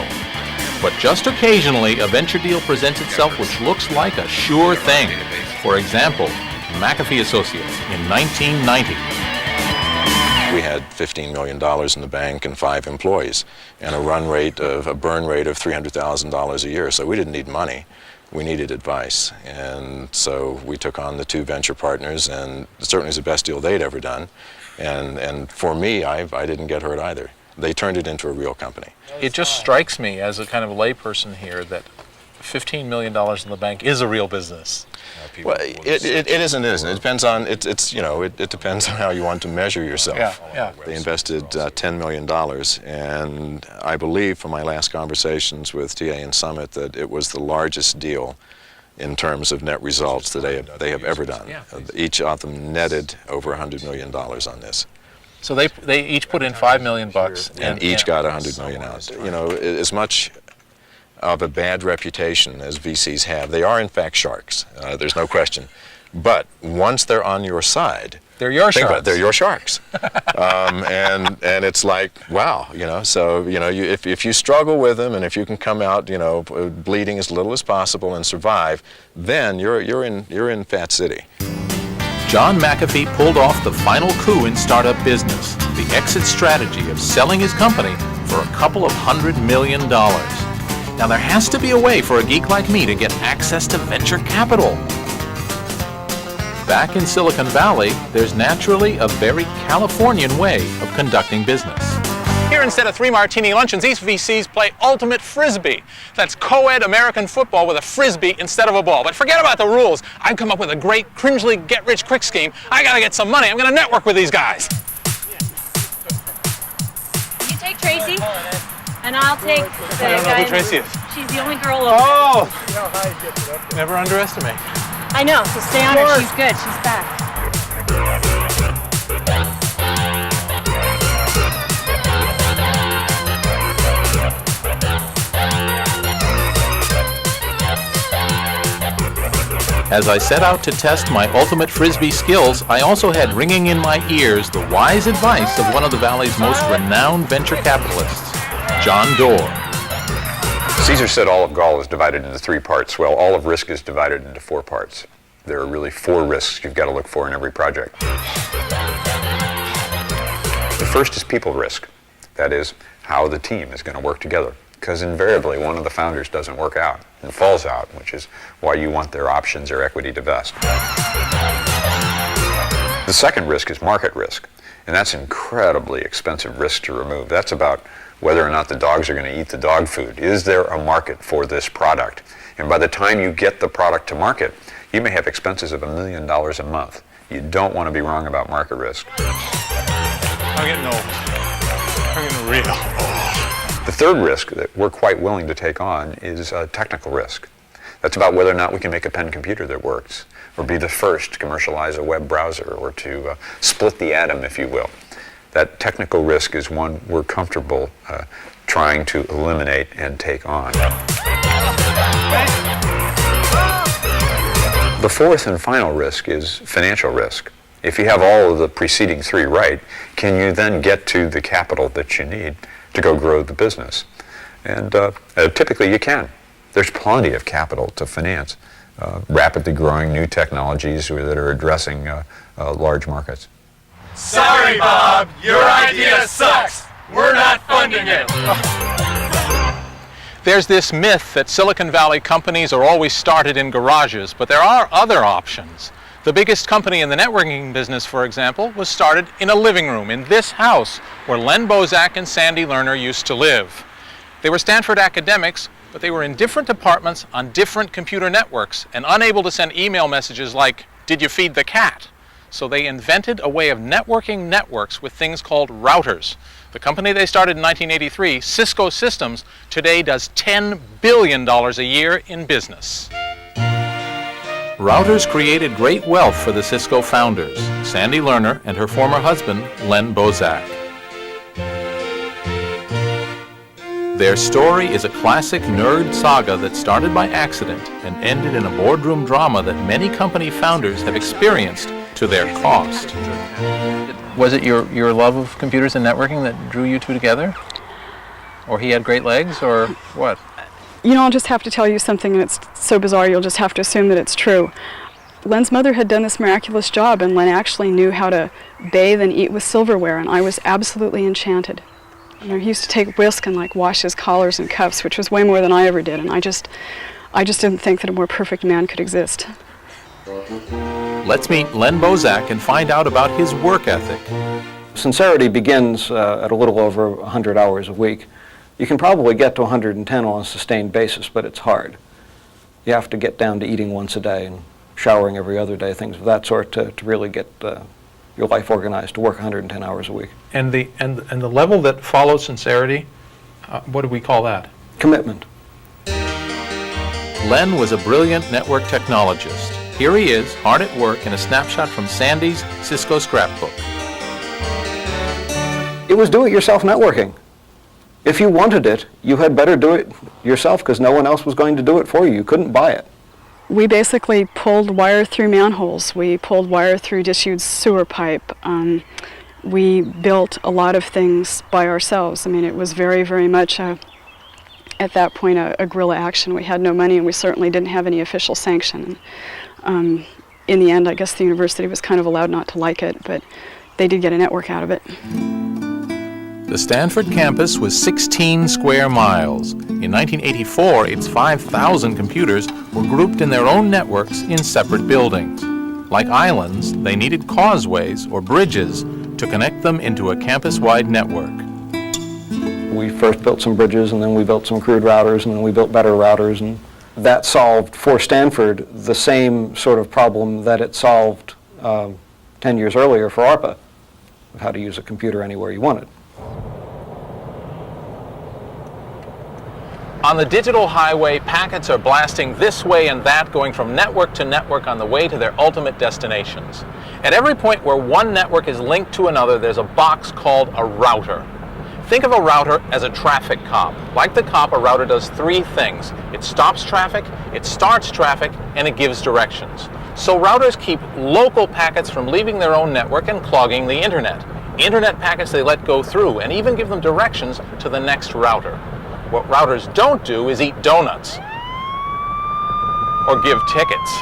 But just occasionally, a venture deal presents itself which looks like a sure thing. For example, McAfee Associates in 1990. We had $15 million in the bank and 5 employees and a burn rate of $300,000 a year. So we didn't need money. We needed advice. And so we took on the 2 venture partners, and it certainly was the best deal they'd ever done. And for me, I didn't get hurt either. They turned it into a real company. It just strikes me as a kind of layperson here that $15 million in the bank is a real business. Well, it isn't. It depends on it depends on how you want to measure yourself. Yeah. They invested $10 million, and I believe from my last conversations with TA and Summit that it was the largest deal in terms of net results that they have ever done. Each of them netted over $100 million on this. So they each put in $5 million, and each got $100 million out. You know, as much of a bad reputation as VCs have, they are in fact sharks. There's no question. But once they're on your side, they're your sharks. They're your sharks. And it's like, wow, you know. So if you struggle with them, and if you can come out, bleeding as little as possible and survive, then you're in Fat City. John McAfee pulled off the final coup in startup business, the exit strategy of selling his company for a couple of $100 million. Now there has to be a way for a geek like me to get access to venture capital. Back in Silicon Valley, there's naturally a very Californian way of conducting business. Here, instead of 3 martini luncheons, these VCs play ultimate frisbee. That's co-ed American football with a frisbee instead of a ball. But forget about the rules. I've come up with a great, cringely get-rich-quick scheme. I gotta get some money. I'm gonna network with these guys. You take Tracy, and I'll take the I don't know guy who Tracy is. She's the only girl over. Oh! Never underestimate. I know, so stay on her. She's good. She's back. As I set out to test my ultimate frisbee skills, I also had ringing in my ears the wise advice of one of the Valley's most renowned venture capitalists, John Doerr. Caesar said all of Gaul is divided into 3 parts. Well, all of risk is divided into 4 parts. There are really 4 risks you've got to look for in every project. The first is people risk. That is, how the team is going to work together. Because invariably, one of the founders doesn't work out. and falls out, which is why you want their options or equity to vest. The second risk is market risk, and that's incredibly expensive risk to remove. That's about whether or not the dogs are going to eat the dog food. Is there a market for this product? And by the time you get the product to market, you may have expenses of $1 million a month. You don't want to be wrong about market risk. I'm getting old. I'm getting real old. The third risk that we're quite willing to take on is technical risk. That's about whether or not we can make a pen computer that works, or be the first to commercialize a web browser, or to split the atom, if you will. That technical risk is one we're comfortable trying to eliminate and take on. The fourth and final risk is financial risk. If you have all of the preceding three right, can you then get to the capital that you need to go grow the business? And typically you can. There's plenty of capital to finance rapidly growing new technologies that are addressing large markets. Sorry, Bob, your idea sucks. We're not funding it. There's this myth that Silicon Valley companies are always started in garages, but there are other options. The biggest company in the networking business, for example, was started in a living room in this house where Len Bozak and Sandy Lerner used to live. They were Stanford academics, but they were in different departments on different computer networks and unable to send email messages like, "Did you feed the cat?" So they invented a way of networking networks with things called routers. The company they started in 1983, Cisco Systems, today does $10 billion a year in business. Routers created great wealth for the Cisco founders, Sandy Lerner and her former husband, Len Bozak. Their story is a classic nerd saga that started by accident and ended in a boardroom drama that many company founders have experienced to their cost. Was it your love of computers and networking that drew you two together? Or he had great legs, or what? You know, I'll just have to tell you something, and it's so bizarre you'll just have to assume that it's true. Len's mother had done this miraculous job, and Len actually knew how to bathe and eat with silverware, and I was absolutely enchanted. You know, he used to take risk and like wash his collars and cuffs, which was way more than I ever did, and I just didn't think that a more perfect man could exist. Let's meet Len Bozak and find out about his work ethic. Sincerity begins at a little over 100 hours a week. You can probably get to 110 on a sustained basis, but it's hard. You have to get down to eating once a day and showering every other day, things of that sort, to really get your life organized to work 110 hours a week. And the level that follows sincerity, what do we call that? Commitment. Len was a brilliant network technologist. Here he is, hard at work, in a snapshot from Sandy's Cisco scrapbook. It was do-it-yourself networking. If you wanted it, you had better do it yourself because no one else was going to do it for you. You couldn't buy it. We basically pulled wire through manholes. We pulled wire through disused sewer pipe. We built a lot of things by ourselves. I mean, it was very, very much, at that point, a guerrilla action. We had no money, and we certainly didn't have any official sanction. In the end, I guess the university was kind of allowed not to like it, but they did get a network out of it. The Stanford campus was 16 square miles. In 1984, its 5,000 computers were grouped in their own networks in separate buildings. Like islands, they needed causeways or bridges to connect them into a campus-wide network. We first built some bridges, and then we built some crude routers, and then we built better routers, and that solved for Stanford the same sort of problem that it solved 10 years earlier for ARPA, how to use a computer anywhere you wanted. On the digital highway, packets are blasting this way and that, going from network to network on the way to their ultimate destinations. At every point where one network is linked to another, there's a box called a router. Think of a router as a traffic cop. Like the cop, a router does three things. It stops traffic, it starts traffic, and it gives directions. So routers keep local packets from leaving their own network and clogging the internet. Internet packets they let go through, and even give them directions to the next router. What routers don't do is eat donuts or give tickets.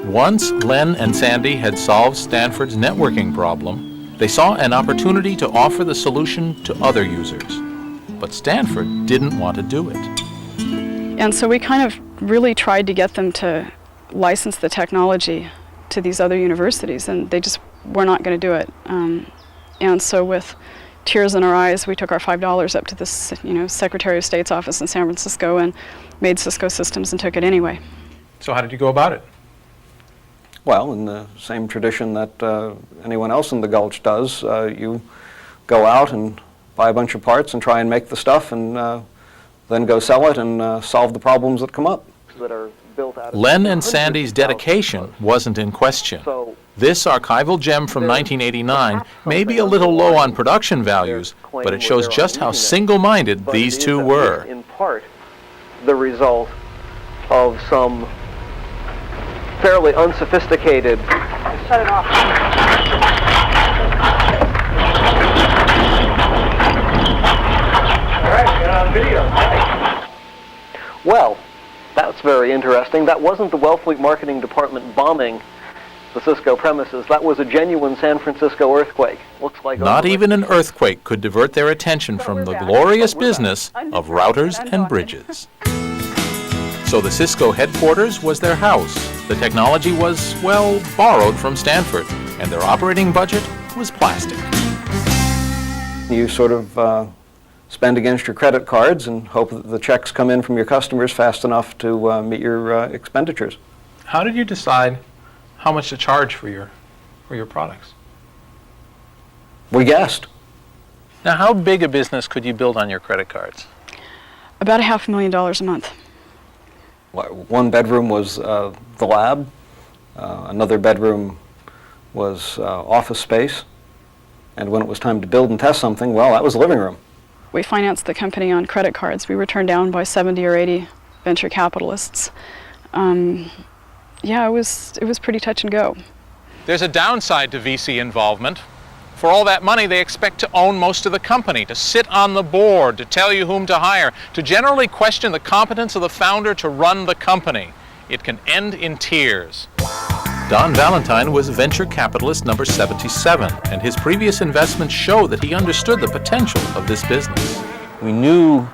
Once Len and Sandy had solved Stanford's networking problem, They saw an opportunity to offer the solution to other users. But Stanford didn't want to do it. And so we kind of really tried to get them to license the technology to these other universities, and they just were not going to do it. And so with tears in our eyes, we took our $5 up to the Secretary of State's office in San Francisco and made Cisco Systems and took it anyway. So how did you go about it? Well, in the same tradition that anyone else in the Gulch does, you go out and buy a bunch of parts and try and make the stuff and then go sell it and solve the problems that come up. Len and Sandy's dedication wasn't in question. This archival gem from 1989 may be a little low on production values, but it shows just how single-minded these two were. In part, the result of some fairly unsophisticated. Shut it off. All right, get on video. Well, that's very interesting. That wasn't the Wellfleet marketing department bombing the Cisco premises. That was a genuine San Francisco earthquake. Looks like not even an earthquake could divert their attention from the glorious business of routers and bridges. So the Cisco headquarters was their house. The technology was, well, borrowed from Stanford, and their operating budget was plastic. You sort of spend against your credit cards and hope that the checks come in from your customers fast enough to meet your expenditures. How did you decide how much to charge for your products? We guessed. Now, how big a business could you build on your credit cards? About $500,000 a month. One bedroom was the lab. Another bedroom was office space. And when it was time to build and test something, well, that was the living room. We financed the company on credit cards. We were turned down by 70 or 80 venture capitalists. Yeah, it was pretty touch and go. There's a downside to VC involvement. For all that money, they expect to own most of the company, to sit on the board, to tell you whom to hire, to generally question the competence of the founder to run the company. It can end in tears. Don Valentine was venture capitalist number 77, and his previous investments show that he understood the potential of this business. We knew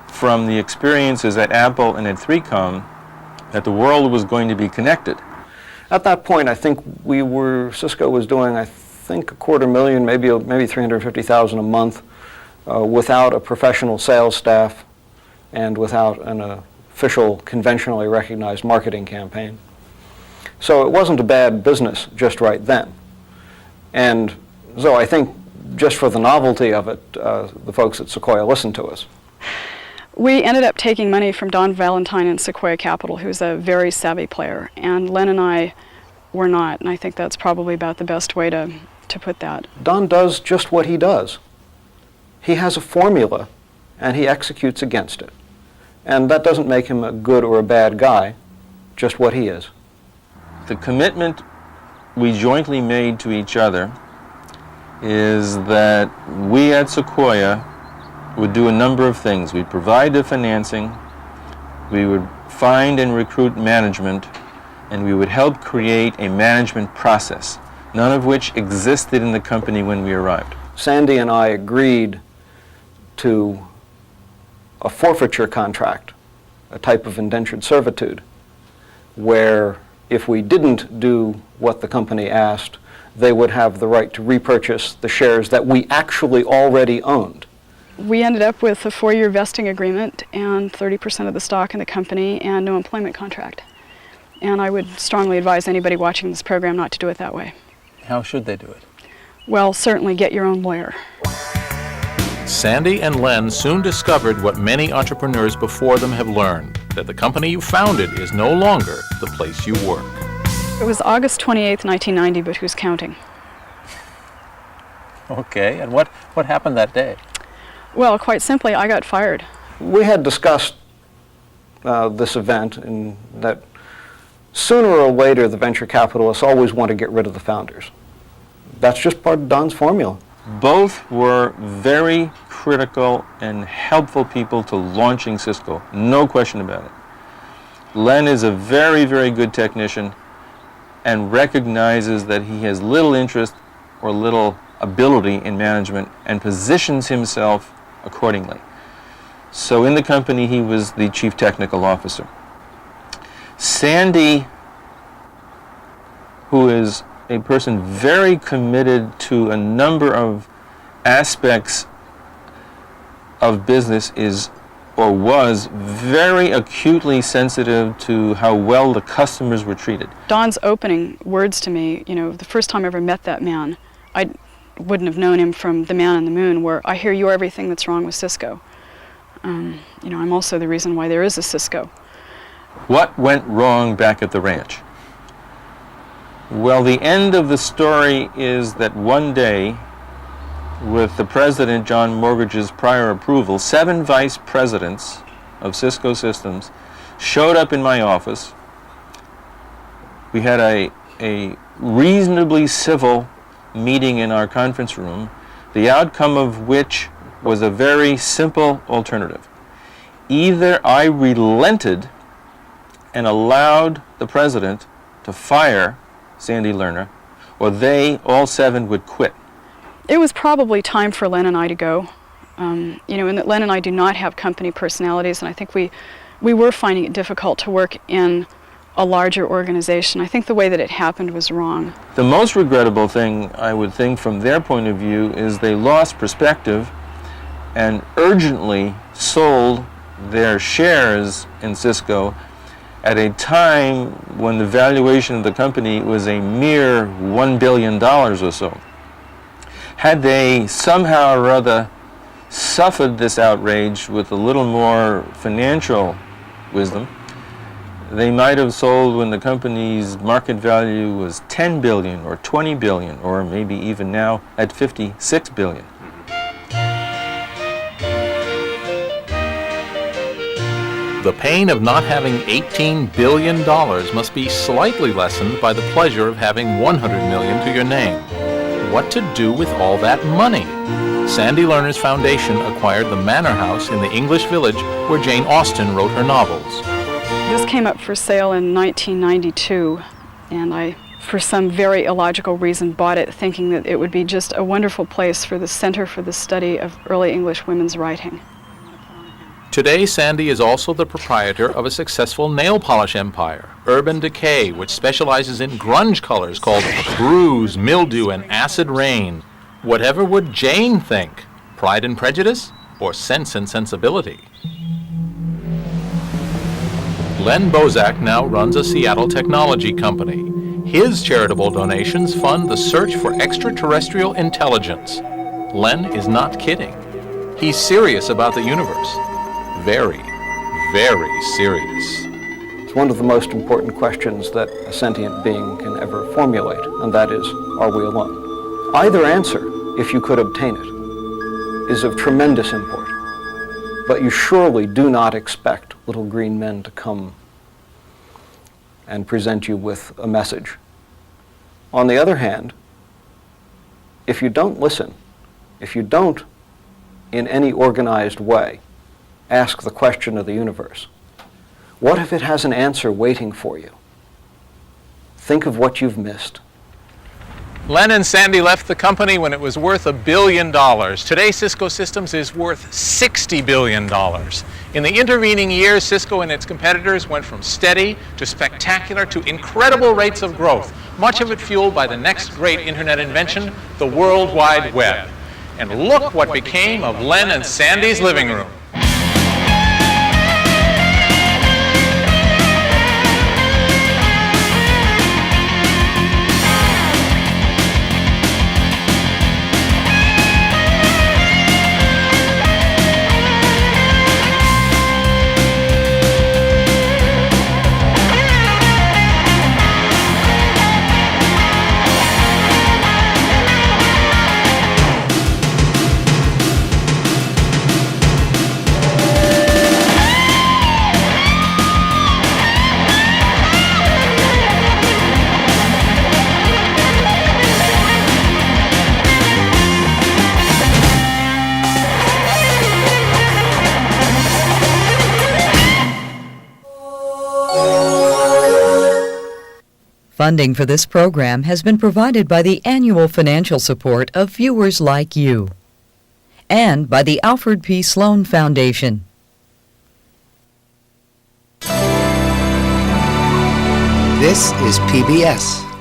from the experiences at Apple and at 3Com that the world was going to be connected. At that point, I think Cisco was doing, I think, $250,000, maybe $350,000 a month, without a professional sales staff and without an official, conventionally recognized marketing campaign. So it wasn't a bad business just right then. And so I think just for the novelty of it, the folks at Sequoia listened to us. We ended up taking money from Don Valentine and Sequoia Capital, who's a very savvy player, and Len and I were not, and I think that's probably about the best way to put that. Don does just what he does. He has a formula, and he executes against it. And that doesn't make him a good or a bad guy, just what he is. The commitment we jointly made to each other is that we at Sequoia would do a number of things. We'd provide the financing, we would find and recruit management, and we would help create a management process, none of which existed in the company when we arrived. Sandy and I agreed to a forfeiture contract, a type of indentured servitude, where if we didn't do what the company asked, they would have the right to repurchase the shares that we actually already owned. We ended up with a 4-year vesting agreement and 30% of the stock in the company and no employment contract. And I would strongly advise anybody watching this program not to do it that way. How should they do it? Well, certainly get your own lawyer. Sandy and Len soon discovered what many entrepreneurs before them have learned, that the company you founded is no longer the place you work. It was August 28th, 1990, but who's counting? Okay, and what happened that day? Well, quite simply, I got fired. We had discussed this event, and that sooner or later the venture capitalists always want to get rid of the founders. That's just part of Don's formula. Both were very critical and helpful people to launching Cisco, no question about it. Len is a very, very good technician and recognizes that he has little interest or little ability in management and positions himself accordingly. So in the company, he was the chief technical officer. Sandy, who is a person very committed to a number of aspects of business, is or was very acutely sensitive to how well the customers were treated. Don's opening words to me, you know, the first time I ever met that man, I wouldn't have known him from The Man on the Moon, where I hear you're everything that's wrong with Cisco. You know, I'm also the reason why there is a Cisco. What went wrong back at the ranch? Well, the end of the story is that one day, with the president, John Mortgage's prior approval, 7 vice presidents of Cisco Systems showed up in my office. We had a reasonably civil meeting in our conference room, the outcome of which was a very simple alternative. Either I relented and allowed the president to fire Sandy Lerner, or they, all 7, would quit. It was probably time for Len and I to go. You know, and that Len and I do not have company personalities, and I think we were finding it difficult to work in a larger organization. I think the way that it happened was wrong. The most regrettable thing, I would think, from their point of view, is they lost perspective and urgently sold their shares in Cisco at a time when the valuation of the company was a mere $1 billion or so. Had they somehow or other suffered this outrage with a little more financial wisdom, they might have sold when the company's market value was $10 billion or $20 billion, or maybe even now at $56 billion. The pain of not having $18 billion must be slightly lessened by the pleasure of having $100 million to your name. What to do with all that money? Sandy Lerner's foundation acquired the Manor House in the English Village where Jane Austen wrote her novels. This came up for sale in 1992, and I, for some very illogical reason, bought it thinking that it would be just a wonderful place for the Center for the Study of Early English Women's Writing. Today, Sandy is also the proprietor of a successful nail polish empire, Urban Decay, which specializes in grunge colors called Bruise, Mildew, and Acid Rain. Whatever would Jane think? Pride and Prejudice or Sense and Sensibility? Len Bozak now runs a Seattle technology company. His charitable donations fund the search for extraterrestrial intelligence. Len is not kidding. He's serious about the universe. Very, very serious. It's one of the most important questions that a sentient being can ever formulate, and that is, are we alone? Either answer, if you could obtain it, is of tremendous import. But you surely do not expect little green men to come and present you with a message. On the other hand, if you don't listen, if you don't, in any organized way, ask the question of the universe, what if it has an answer waiting for you? Think of what you've missed. Len and Sandy left the company when it was worth $1 billion. Today, Cisco Systems is worth $60 billion. In the intervening years, Cisco and its competitors went from steady to spectacular to incredible rates of growth, much of it fueled by the next great internet invention, the World Wide Web. And look what became of Len and Sandy's living room. Funding for this program has been provided by the annual financial support of viewers like you and by the Alfred P. Sloan Foundation. This is PBS.